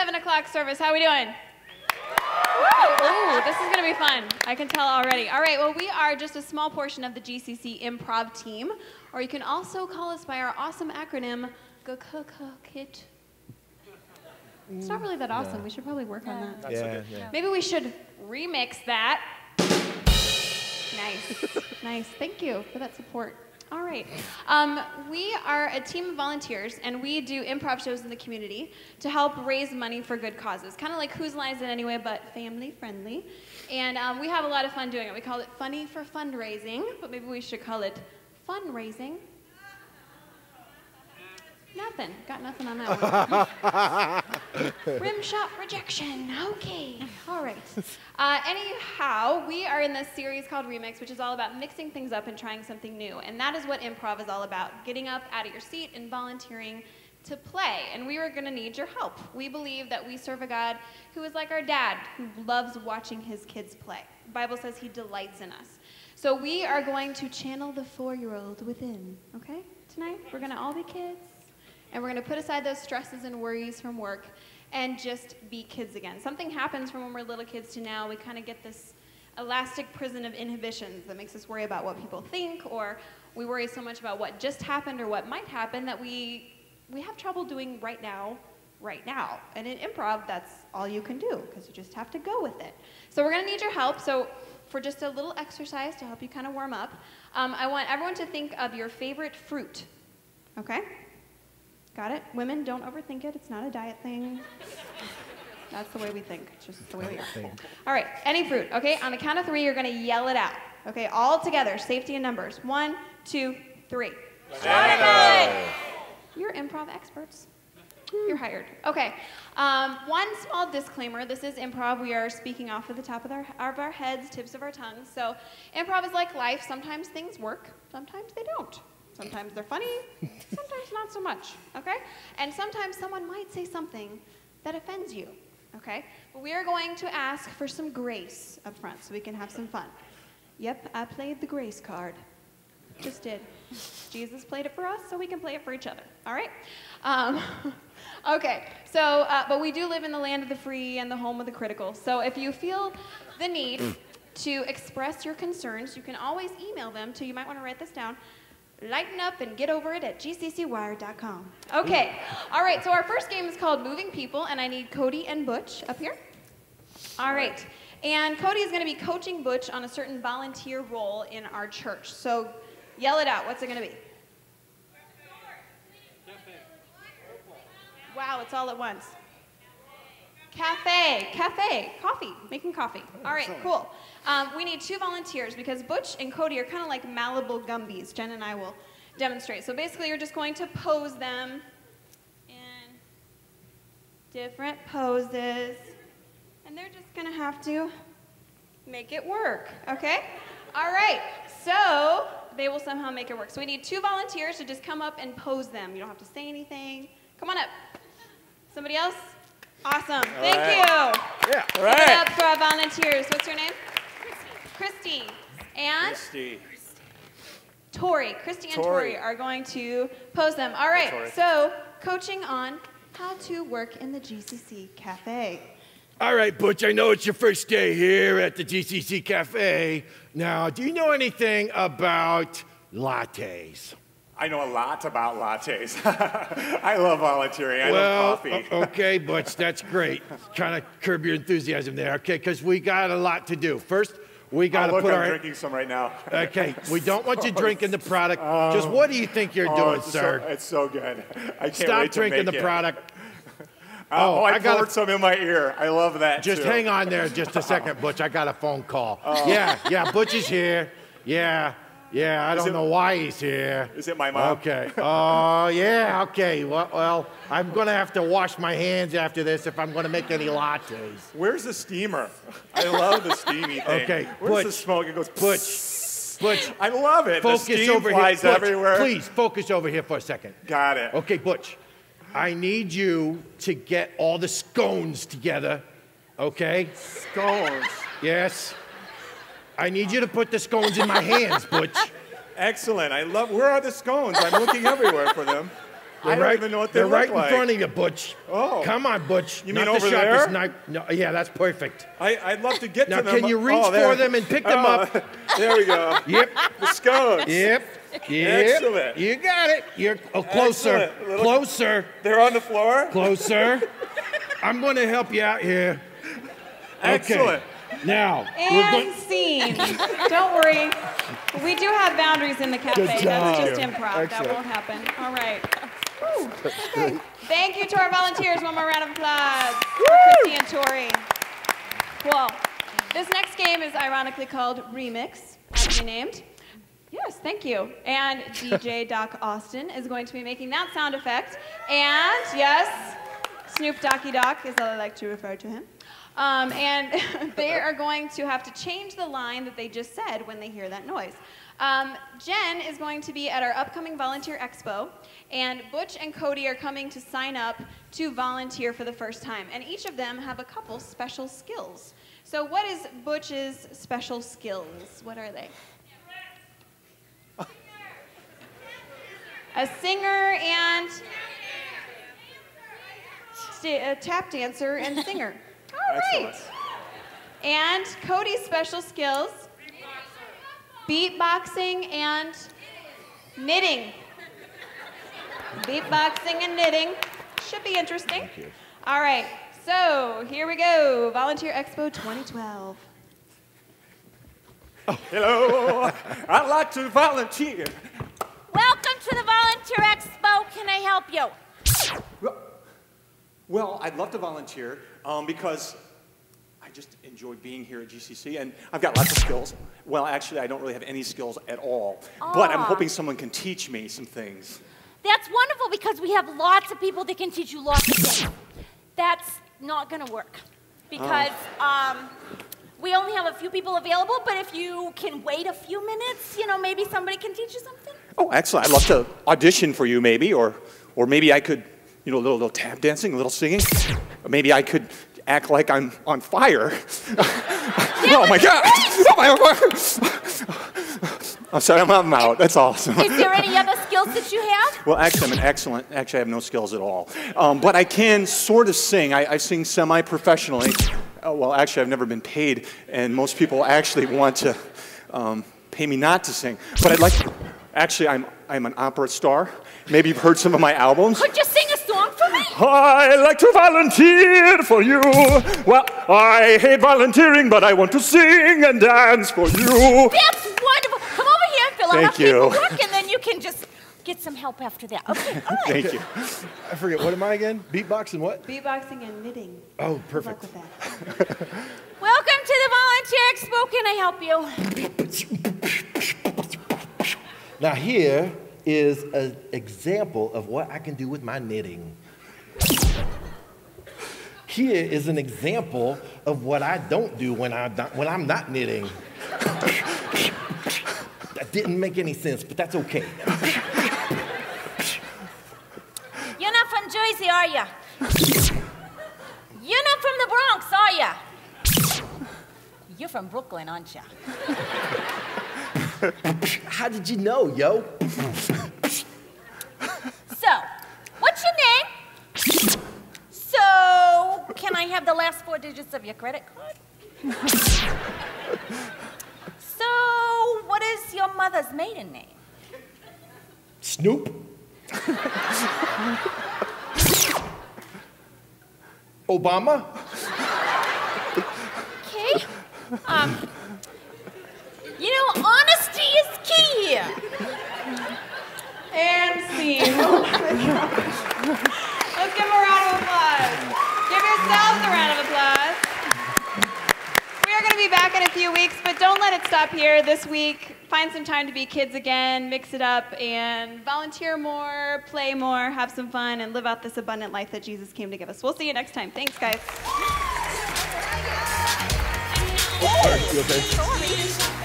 7 o'clock service. How are we doing? Ooh, this is going to be fun. I can tell already. All right, well, we are just a small portion of the GCC Improv team, or you can also call us by our awesome acronym, GKKIT. It's not really that awesome. We should probably work on that. Yeah. Maybe we should remix that. Nice. Nice. Thank you for that support. All right. We are a team of volunteers, and we do improv shows in the community to help raise money for good causes. Kind of like Whose Line Is It Anyway, but family friendly. And we have a lot of fun doing it. We call it Funny for Fundraising, but maybe we should call it Fundraising. Nothing. Got nothing on that one. Rim shot rejection. Okay. All right. Anyhow, we are in this series called Remix, which is all about mixing things up and trying something new. And that is what improv is all about. Getting up out of your seat and volunteering to play. And we are going to need your help. We believe that we serve a God who is like our dad, who loves watching his kids play. The Bible says he delights in us. So we are going to channel the 4-year-old within, okay? Tonight, we're going to all be kids. And we're going to put aside those stresses and worries from work and just be kids again. Something happens from when we're little kids to now. We kind of get this elastic prison of inhibitions that makes us worry about what people think, or we worry so much about what just happened or what might happen that we have trouble doing right now. And in improv, that's all you can do, because you just have to go with it. So we're going to need your help. So for just a little exercise to help you kind of warm up, I want everyone to think of your favorite fruit, okay? Got it? Women, don't overthink it. It's not a diet thing. That's the way we think. It's just the way we are. All right, any fruit, okay? On the count of 3, you're going to yell it out. Okay, all together, safety in numbers. 1, 2, 3. Banana! You're improv experts. You're hired. Okay, one small disclaimer. This is improv. We are speaking off of the top of our heads, tips of our tongues. So improv is like life. Sometimes things work. Sometimes they don't. Sometimes they're funny, sometimes not so much, okay? And sometimes someone might say something that offends you, okay? But we are going to ask for some grace up front so we can have some fun. Yep, I played the grace card. Just did. Jesus played it for us, so we can play it for each other, all right? Okay, so, but we do live in the land of the free and the home of the critical. So if you feel the need to express your concerns, you can always email them to, you might want to write this down, lighten up and get over it at gccwire.com. Okay, all right, so our first game is called Moving People, and I need Cody and Butch up here. All right, and Cody is going to be coaching Butch on a certain volunteer role in our church. So yell it out. What's it going to be? Wow, it's all at once. Cafe, coffee, making coffee. All right, cool. We need 2 volunteers because Butch and Cody are kind of like Malibu Gumbies. Jen and I will demonstrate. So basically, you're just going to pose them in different poses, and they're just going to have to make it work, okay? All right, so they will somehow make it work. So we need 2 volunteers to just come up and pose them. You don't have to say anything. Come on up. Somebody else? Awesome. Thank you. Yeah. All right. Give it up for our volunteers. What's your name? Christy. And? Christy. Tori. Christy and Tori are going to pose them. All right. So, coaching on how to work in the GCC Cafe. All right, Butch, I know it's your first day here at the GCC Cafe. Now, do you know anything about lattes? I know a lot about lattes. I love volunteering. I love coffee. Okay, Butch, that's great. Trying to curb your enthusiasm there, okay? Because we got a lot to do. First, we got to put I'm drinking some right now. Okay, we don't want you drinking the product. Just what do you think you're doing, sir? It's so good. I can't Stop wait to drinking make the it. product. I poured some in my ear. I love that, Just too. hang on there just a second, Butch. I got a phone call. Yeah, Butch is here. Yeah, I don't know why he's here. Is it my mom? Okay. Oh, yeah, okay. Well, I'm going to have to wash my hands after this if I'm going to make any lattes. Where's the steamer? I love the steamy thing. Okay, Where's Butch, the smoke? It goes... Butch. I love it. Focus the steam over flies here. Butch, everywhere. please, focus over here for a second. Got it. Okay, Butch. I need you to get all the scones together, okay? Scones. Yes. I need you to put the scones in my hands, Butch. Excellent. I love... Where are the scones? I'm looking everywhere for them. I don't even know what they They're look right like. in front of you, Butch. Oh. Come on, Butch. You Not mean the over sharpest there? knife. No, yeah, that's perfect. I'd love to get Now, to them. can you reach there. for them and pick them up? There we go. Yep. The scones. Yep. Excellent. You got it. You're closer. Excellent. Closer. They're on the floor? Closer. I'm going to help you out here. Excellent. Okay. Now, And scene. Don't worry. We do have boundaries in the cafe. Good job. That's just improv. That Excellent. won't happen. All right. Whew. Okay. Thank you to our volunteers. One more round of applause for Christy and Tori. Cool. This next game is ironically called Remix, aptly named. Yes, thank you. And DJ Doc Austin is going to be making that sound effect. And yes, Snoop Docky Doc is how I like to refer to him. And they are going to have to change the line that they just said when they hear that noise. Jen is going to be at our upcoming Volunteer Expo, and Butch and Cody are coming to sign up to volunteer for the first time. And each of them have a couple special skills. So what is Butch's special skills? What are they? A singer and a tap dancer and singer. All right. And Cody's special skills, beatboxing and knitting. Beatboxing and knitting. Should be interesting. All right. So here we go. Volunteer Expo 2012. Hello. I'd like to volunteer. Welcome to the Volunteer Expo. Can I help you? Well, I'd love to volunteer because I just enjoy being here at GCC, and I've got lots of skills. Well, actually, I don't really have any skills at all, but I'm hoping someone can teach me some things. That's wonderful because we have lots of people that can teach you lots of things. That's not going to work because we only have a few people available, but if you can wait a few minutes, you know, maybe somebody can teach you something. Oh, excellent. I'd love to audition for you, maybe, or maybe I could, you know, a little tap dancing, a little singing. Or maybe I could act like I'm on fire. Oh, my God. Oh, my I'm sorry, I'm out. That's awesome. Is there any other skills that you have? Well, actually, actually, I have no skills at all. But I can sort of sing. I sing semi-professionally. Well, actually, I've never been paid, and most people actually want to pay me not to sing. But I'd like to. Actually, I'm an opera star. Maybe you've heard some of my albums. Could you sing a song for me? I like to volunteer for you. Well, I hate volunteering, but I want to sing and dance for you. That's wonderful. Come over here and fill out our Thank you. paperwork, and then you can just get some help after that. Okay, all right. Thank you. I forget, what am I again? Beatboxing what? Beatboxing and knitting. Oh, Good luck perfect. with that. Welcome to the Volunteer Expo. Can I help you? Now here is an example of what I can do with my knitting. Here is an example of what I don't do when I'm not knitting. That didn't make any sense, but that's okay. You're not from Jersey, are you? You're not from the Bronx, are you? You're from Brooklyn, aren't you? How did you know, yo? So, what's your name? So, can I have the last 4 digits of your credit card? So, what is your mother's maiden name? Snoop? Obama? Okay. You know, honesty is key here. And scene. Let's give them a round of applause. Give yourselves a round of applause. We are going to be back in a few weeks, but don't let it stop here. This week, find some time to be kids again, mix it up, and volunteer more, play more, have some fun, and live out this abundant life that Jesus came to give us. We'll see you next time. Thanks, guys. Oh, you okay? Sorry.